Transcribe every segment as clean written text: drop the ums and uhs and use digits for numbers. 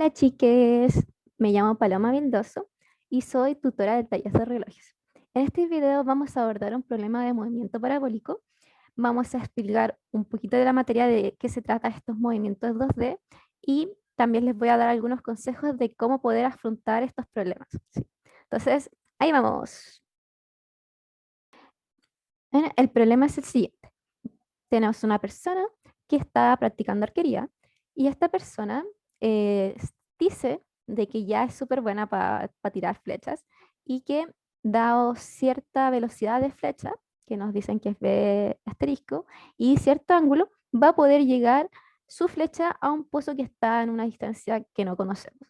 Hola chiques, me llamo Paloma Vildoso y soy tutora de tallas de relojes. En este video vamos a abordar un problema de movimiento parabólico. Vamos a explicar un poquito de la materia de qué se trata estos movimientos 2D y también les voy a dar algunos consejos de cómo poder afrontar estos problemas. ¿Sí? Entonces, ahí vamos. El problema es el siguiente. Tenemos una persona que está practicando arquería y esta persona dice de que ya es súper buena para tirar flechas y que dado cierta velocidad de flecha, que nos dicen que es B asterisco, y cierto ángulo, va a poder llegar su flecha a un pozo que está en una distancia que no conocemos.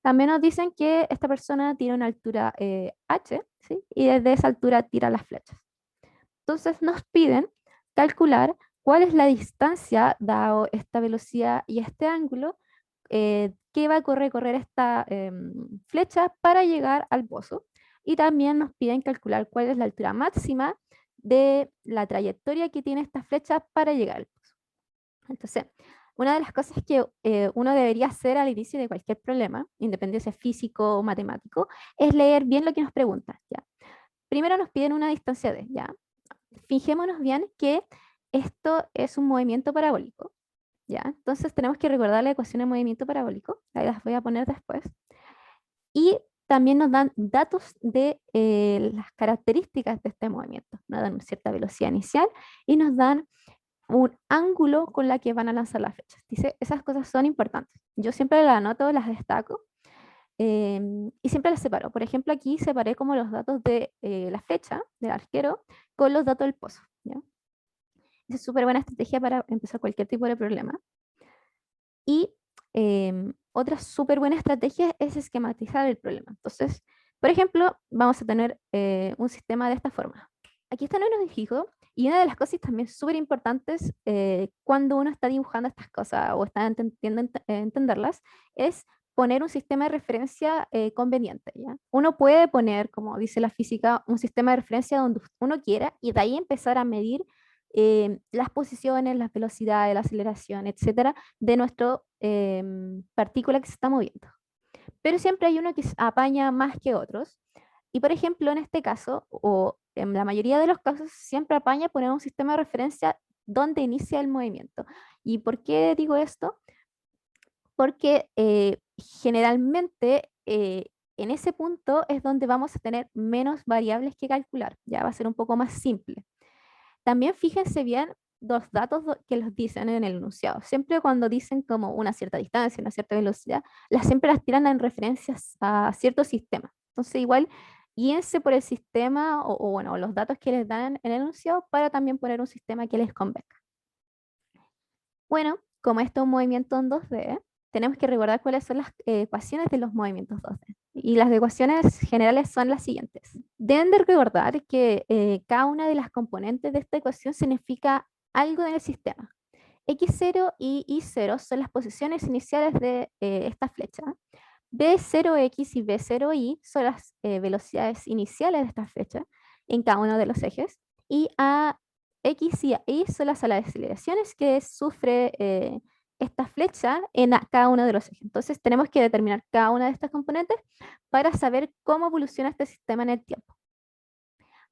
También nos dicen que esta persona tiene una altura h, ¿sí? Y desde esa altura tira las flechas. Entonces nos piden calcular cuál es la distancia, dado esta velocidad y este ángulo, que va a correr esta flecha para llegar al pozo. Y también nos piden calcular cuál es la altura máxima de la trayectoria que tiene esta flecha para llegar al pozo. Entonces, una de las cosas que uno debería hacer al inicio de cualquier problema, independiente si es físico o matemático, es leer bien lo que nos preguntan, ¿ya? Primero nos piden una distancia de, ¿ya? Fijémonos bien que esto es un movimiento parabólico, ¿ya? Entonces tenemos que recordar la ecuación de movimiento parabólico, ahí las voy a poner después. Y también nos dan datos de las características de este movimiento. Nos dan cierta velocidad inicial y nos dan un ángulo con la que van a lanzar las flechas. Dice, esas cosas son importantes. Yo siempre las anoto, las destaco y siempre las separo. Por ejemplo, aquí separé como los datos de la flecha del arquero con los datos del pozo, ¿ya? Es súper buena estrategia para empezar cualquier tipo de problema. Y otra súper buena estrategia es esquematizar el problema. Entonces, por ejemplo, vamos a tener un sistema de esta forma. Aquí están unos dibujos y una de las cosas también súper importantes cuando uno está dibujando estas cosas o está intentando entenderlas es poner un sistema de referencia conveniente, ¿ya? Uno puede poner, como dice la física, un sistema de referencia donde uno quiera y de ahí empezar a medir las posiciones, las velocidades, la aceleración, etcétera, de nuestra partícula que se está moviendo. Pero siempre hay uno que apaña más que otros. Y por ejemplo, en este caso, o en la mayoría de los casos, siempre apaña poner un sistema de referencia donde inicia el movimiento. ¿Y por qué digo esto? Porque generalmente en ese punto es donde vamos a tener menos variables que calcular. Ya va a ser un poco más simple. También fíjense bien los datos que los dicen en el enunciado. Siempre cuando dicen como una cierta distancia, una cierta velocidad, siempre las tiran en referencias a ciertos sistemas. Entonces igual guíense por el sistema o bueno, los datos que les dan en el enunciado para también poner un sistema que les convenga. Bueno, como esto es un movimiento en 2D, tenemos que recordar cuáles son las ecuaciones de los movimientos 2D. Y las ecuaciones generales son las siguientes. Deben de recordar que cada una de las componentes de esta ecuación significa algo en el sistema. X0 y Y0 son las posiciones iniciales de esta flecha. B0X y B0Y son las velocidades iniciales de esta flecha en cada uno de los ejes. Y a X y Y son las aceleraciones que sufre esta flecha en cada uno de los ejes. Entonces tenemos que determinar cada una de estas componentes para saber cómo evoluciona este sistema en el tiempo.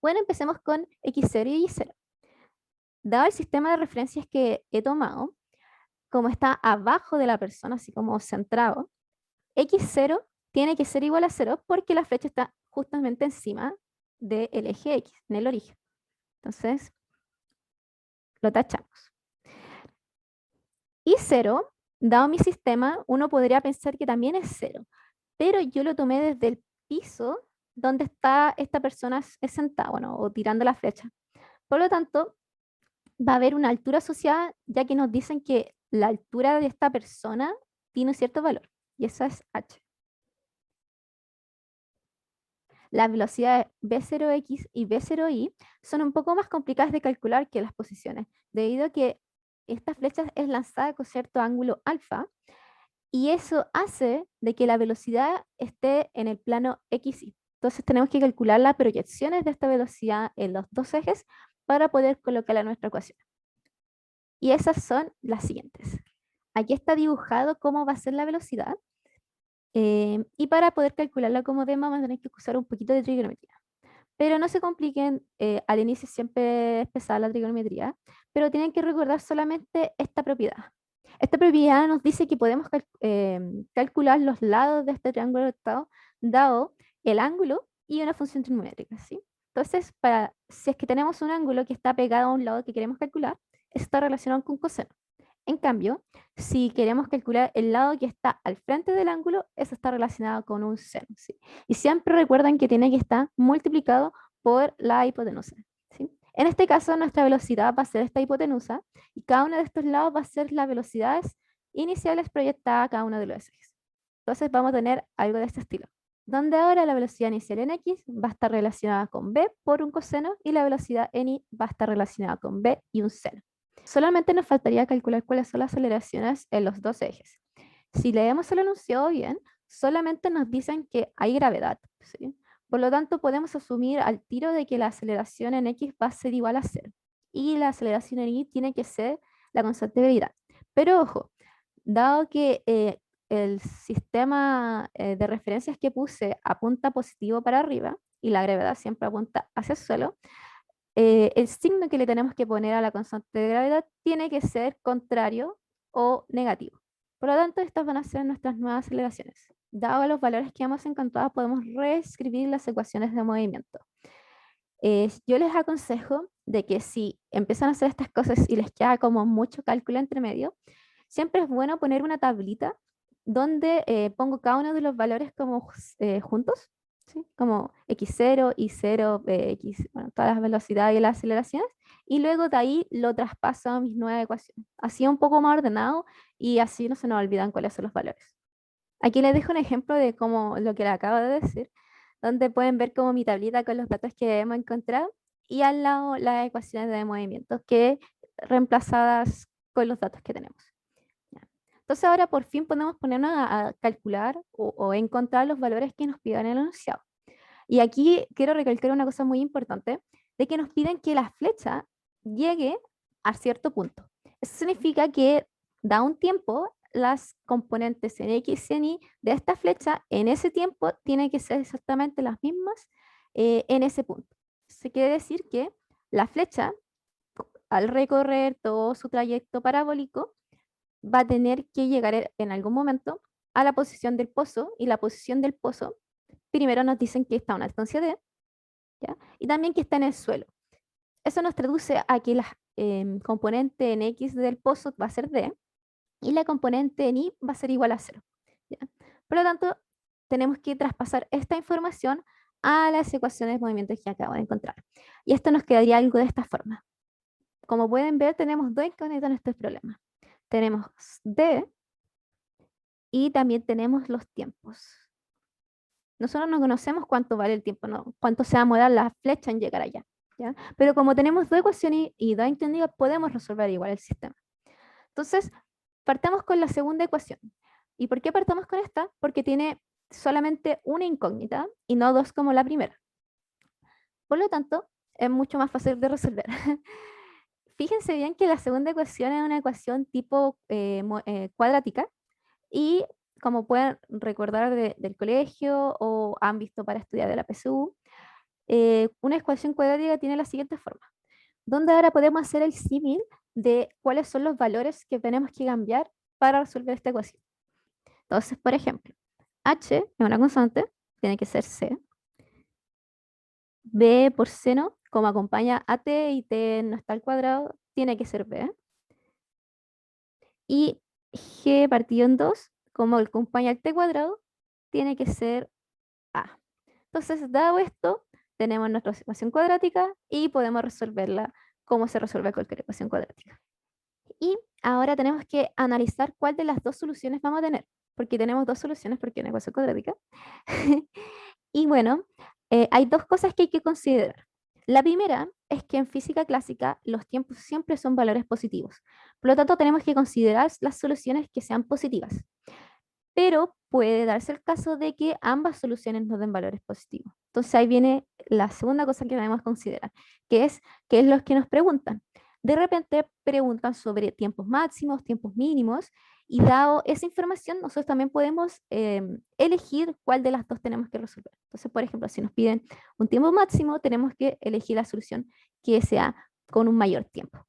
Bueno, empecemos con X0 y Y0. Dado el sistema de referencias que he tomado, como está abajo de la persona, así como centrado, X0 tiene que ser igual a 0 porque la flecha está justamente encima del eje X, en el origen. Entonces, lo tachamos. Y 0, dado mi sistema, uno podría pensar que también es 0, pero yo lo tomé desde el piso donde está esta persona sentada, bueno, o tirando la flecha. Por lo tanto, va a haber una altura asociada, ya que nos dicen que la altura de esta persona tiene un cierto valor, y esa es h. Las velocidades B0X y B0Y son un poco más complicadas de calcular que las posiciones, debido a que esta flecha es lanzada con cierto ángulo alfa, y eso hace de que la velocidad esté en el plano XY. Entonces tenemos que calcular las proyecciones de esta velocidad en los dos ejes para poder colocarla en nuestra ecuación. Y esas son las siguientes. Aquí está dibujado cómo va a ser la velocidad, Y para poder calcularla como D vamos a tener que usar un poquito de trigonometría. Pero no se compliquen, al inicio siempre es pesada la trigonometría, pero tienen que recordar solamente esta propiedad. Esta propiedad nos dice que podemos calcular los lados de este triángulo rectado dado el ángulo y una función trigonométrica, ¿sí? Entonces, si es que tenemos un ángulo que está pegado a un lado que queremos calcular, está relacionado con coseno. En cambio, si queremos calcular el lado que está al frente del ángulo, eso está relacionado con un seno, ¿sí? Y siempre recuerden que tiene que estar multiplicado por la hipotenusa, ¿sí? En este caso, nuestra velocidad va a ser esta hipotenusa y cada uno de estos lados va a ser las velocidades iniciales proyectadas a cada uno de los ejes. Entonces vamos a tener algo de este estilo, donde ahora la velocidad inicial en x va a estar relacionada con b por un coseno y la velocidad en y va a estar relacionada con b y un seno. Solamente nos faltaría calcular cuáles son las aceleraciones en los dos ejes. Si leemos el enunciado bien, solamente nos dicen que hay gravedad, ¿sí? Por lo tanto, podemos asumir al tiro de que la aceleración en x va a ser igual a 0 y la aceleración en y tiene que ser la constante de gravedad. Pero ojo, dado que el sistema de referencias que puse apunta positivo para arriba y la gravedad siempre apunta hacia el suelo, el signo que le tenemos que poner a la constante de gravedad tiene que ser contrario o negativo. Por lo tanto, estas van a ser nuestras nuevas aceleraciones. Dado los valores que hemos encontrado, podemos reescribir las ecuaciones de movimiento. Yo les aconsejo de que si empiezan a hacer estas cosas y les queda como mucho cálculo entre medio, siempre es bueno poner una tablita donde pongo cada uno de los valores como juntos, ¿sí? Como x0, y0, x, bueno, todas las velocidades y las aceleraciones, y luego de ahí lo traspaso a mis nuevas ecuaciones. Así un poco más ordenado y así no se nos olvidan cuáles son los valores. Aquí les dejo un ejemplo de cómo lo que les acabo de decir, donde pueden ver como mi tablita con los datos que hemos encontrado y al lado las ecuaciones de movimiento que reemplazadas con los datos que tenemos. ¿Ya? Entonces ahora por fin podemos ponernos a calcular o encontrar los valores que nos piden en el enunciado. Y aquí quiero recalcar una cosa muy importante, de que nos piden que la flecha llegue a cierto punto. Eso significa que da un tiempo, las componentes en X y en Y de esta flecha en ese tiempo tienen que ser exactamente las mismas en ese punto. Se quiere decir que la flecha, al recorrer todo su trayecto parabólico, va a tener que llegar en algún momento a la posición del pozo y la posición del pozo primero nos dicen que está a una distancia D, ¿ya? Y también que está en el suelo. Eso nos traduce a que la componente en X del pozo va a ser D y la componente en Y va a ser igual a 0. ¿Ya? Por lo tanto, tenemos que traspasar esta información a las ecuaciones de movimiento que acabo de encontrar. Y esto nos quedaría algo de esta forma. Como pueden ver, tenemos dos incógnitas en este problema. Tenemos D y también tenemos los tiempos. Nosotros no conocemos cuánto vale el tiempo, ¿no? Cuánto se va a demorar la flecha en llegar allá, ¿ya? Pero como tenemos dos ecuaciones y dos entendidas, podemos resolver igual el sistema. Entonces, partamos con la segunda ecuación. ¿Y por qué partamos con esta? Porque tiene solamente una incógnita y no dos como la primera. Por lo tanto, es mucho más fácil de resolver. Fíjense bien que la segunda ecuación es una ecuación tipo cuadrática y como pueden recordar del colegio o han visto para estudiar de la PSU, una ecuación cuadrática tiene la siguiente forma, donde ahora podemos hacer el símil de cuáles son los valores que tenemos que cambiar para resolver esta ecuación. Entonces, por ejemplo, h es una constante, tiene que ser c, b por seno, como acompaña a t y t no está al cuadrado, tiene que ser b, y g partido en 2, como acompaña al t cuadrado, tiene que ser a. Entonces, dado esto, tenemos nuestra ecuación cuadrática y podemos resolverla como se resuelve cualquier ecuación cuadrática. Y ahora tenemos que analizar cuál de las dos soluciones vamos a tener, porque tenemos dos soluciones porque es una ecuación cuadrática. Y bueno, hay dos cosas que hay que considerar. La primera es que en física clásica los tiempos siempre son valores positivos. Por lo tanto, tenemos que considerar las soluciones que sean positivas. Pero puede darse el caso de que ambas soluciones nos den valores positivos. Entonces ahí viene la segunda cosa que debemos considerar, que es lo que nos preguntan. De repente preguntan sobre tiempos máximos, tiempos mínimos, Y dado esa información, nosotros también podemos elegir cuál de las dos tenemos que resolver. Entonces, por ejemplo, si nos piden un tiempo máximo, tenemos que elegir la solución que sea con un mayor tiempo.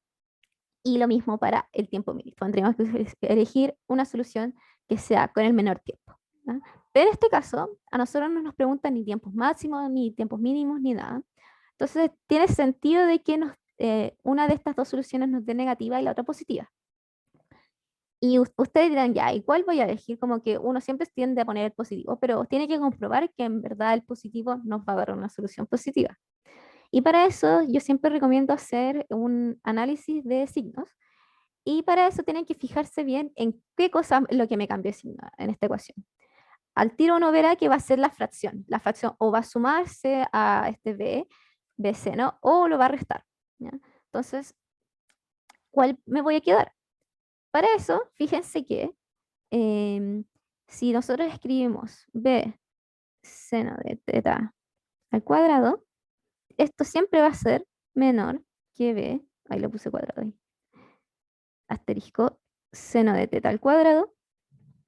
Y lo mismo para el tiempo mínimo. Tendríamos que elegir una solución que sea con el menor tiempo. ¿Ya? Pero en este caso, a nosotros no nos preguntan ni tiempos máximos, ni tiempos mínimos, ni nada. Entonces, tiene sentido de que una de estas dos soluciones nos dé negativa y la otra positiva. Y ustedes dirán, ya, ¿y cuál voy a elegir? Como que uno siempre tiende a poner el positivo, pero tiene que comprobar que en verdad el positivo nos va a dar una solución positiva. Y para eso yo siempre recomiendo hacer un análisis de signos. Y para eso tienen que fijarse bien en qué cosa es lo que me cambió de signo en esta ecuación. Al tiro uno verá que va a ser la fracción. La fracción o va a sumarse a este b seno, o lo va a restar. ¿Ya? Entonces, ¿cuál me voy a quedar? Para eso, fíjense que em, si nosotros escribimos b seno de teta al cuadrado, esto siempre va a ser menor que b, ahí lo puse cuadrado ahí, asterisco, seno de teta al cuadrado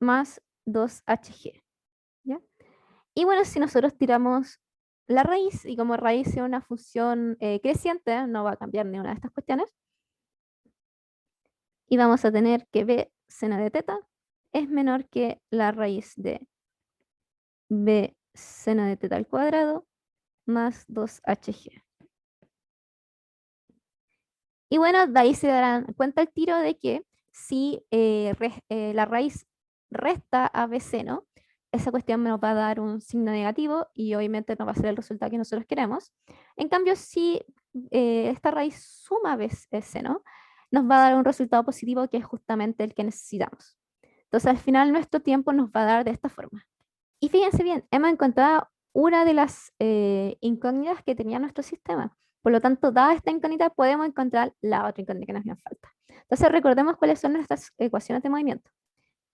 más 2hg. ¿Ya? Y bueno, si nosotros tiramos la raíz, y como raíz es una función creciente, no va a cambiar ni una de estas cuestiones, y vamos a tener que b seno de teta es menor que la raíz de b seno de teta al cuadrado más 2hg. Y bueno, de ahí se darán cuenta el tiro de que si la raíz resta a b seno, esa cuestión nos va a dar un signo negativo y obviamente no va a ser el resultado que nosotros queremos. En cambio, si esta raíz suma a b seno, nos va a dar un resultado positivo que es justamente el que necesitamos. Entonces, al final, nuestro tiempo nos va a dar de esta forma. Y fíjense bien, hemos encontrado una de las incógnitas que tenía nuestro sistema. Por lo tanto, dada esta incógnita, podemos encontrar la otra incógnita que nos hacía falta. Entonces, recordemos cuáles son nuestras ecuaciones de movimiento.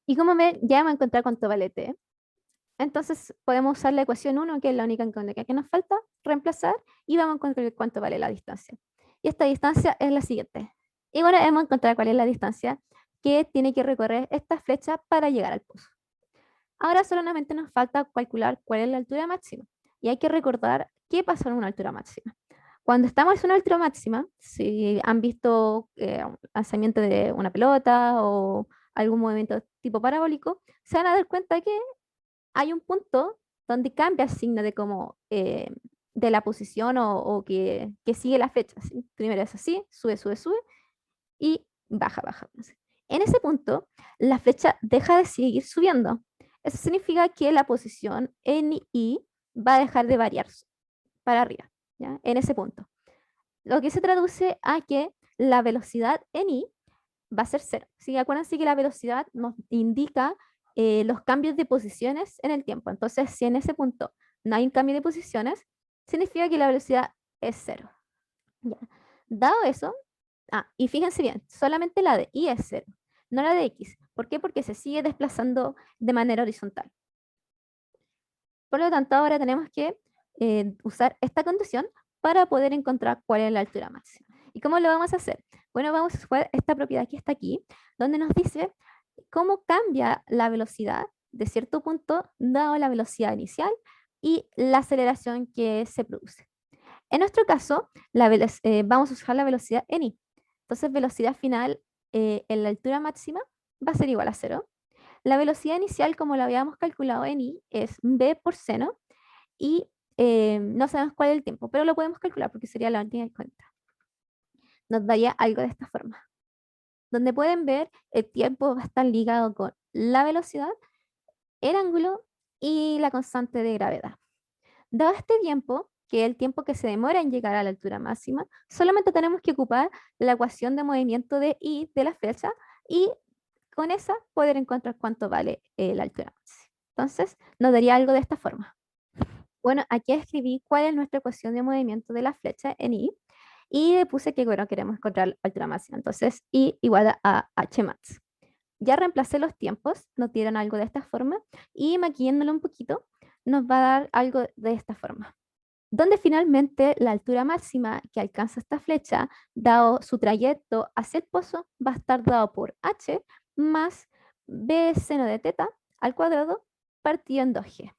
Y como ven, ya hemos encontrado cuánto vale t. Entonces, podemos usar la ecuación 1, que es la única incógnita que nos falta, reemplazar, y vamos a encontrar cuánto vale la distancia. Y esta distancia es la siguiente. Y bueno, hemos encontrado cuál es la distancia que tiene que recorrer esta flecha para llegar al pozo. Ahora solamente nos falta calcular cuál es la altura máxima. Y hay que recordar qué pasa en una altura máxima. Cuando estamos en una altura máxima, si han visto un lanzamiento de una pelota o algún movimiento tipo parabólico, se van a dar cuenta que hay un punto donde cambia el signo de como de la posición o que sigue la flecha. ¿Sí? Primero es así, sube, sube, sube y baja, baja. En ese punto, la flecha deja de seguir subiendo. Eso significa que la posición en I va a dejar de variar para arriba, ¿ya? En ese punto. Lo que se traduce a que la velocidad en I va a ser cero. ¿Sí? Acuérdense que la velocidad nos indica los cambios de posiciones en el tiempo. Entonces, si en ese punto no hay un cambio de posiciones, significa que la velocidad es cero. ¿Ya? Dado eso, y fíjense bien, solamente la de Y es cero, no la de X. ¿Por qué? Porque se sigue desplazando de manera horizontal. Por lo tanto, ahora tenemos que usar esta condición para poder encontrar cuál es la altura máxima. ¿Y cómo lo vamos a hacer? Bueno, vamos a usar esta propiedad que está aquí, donde nos dice cómo cambia la velocidad de cierto punto dado la velocidad inicial y la aceleración que se produce. En nuestro caso, vamos a usar la velocidad en I. Entonces, velocidad final en la altura máxima va a ser igual a cero. La velocidad inicial, como lo habíamos calculado en I, es b por seno y no sabemos cuál es el tiempo, pero lo podemos calcular porque sería la última cuenta. Nos daría algo de esta forma. Donde pueden ver, el tiempo va a estar ligado con la velocidad, el ángulo y la constante de gravedad. Dado este tiempo, que es el tiempo que se demora en llegar a la altura máxima, solamente tenemos que ocupar la ecuación de movimiento de I de la flecha y con esa poder encontrar cuánto vale la altura máxima. Entonces, nos daría algo de esta forma. Bueno, aquí escribí cuál es nuestra ecuación de movimiento de la flecha en I y le puse que, bueno, queremos encontrar la altura máxima. Entonces, I igual a H max. Ya reemplacé los tiempos, nos dieron algo de esta forma y maquillándolo un poquito, nos va a dar algo de esta forma. Donde finalmente la altura máxima que alcanza esta flecha, dado su trayecto hacia el pozo, va a estar dado por H más b seno de teta al cuadrado partido en 2g.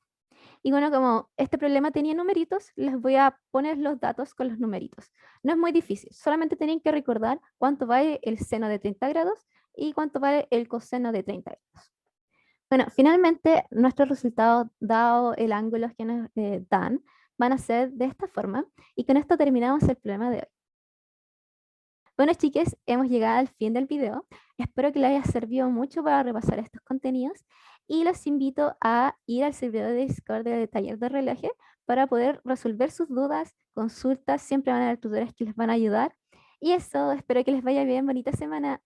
Y bueno, como este problema tenía numeritos, les voy a poner los datos con los numeritos. No es muy difícil, solamente tienen que recordar cuánto vale el seno de 30 grados y cuánto vale el coseno de 30 grados. Bueno, finalmente nuestros resultados, dado el ángulo que nos dan, van a ser de esta forma. Y con esto terminamos el problema de hoy. Bueno, chiques, hemos llegado al fin del video. Espero que les haya servido mucho para repasar estos contenidos y los invito a ir al servidor de Discord del taller de relojes para poder resolver sus dudas, consultas. Siempre van a haber tutores que les van a ayudar. Y eso, espero que les vaya bien. Bonita semana.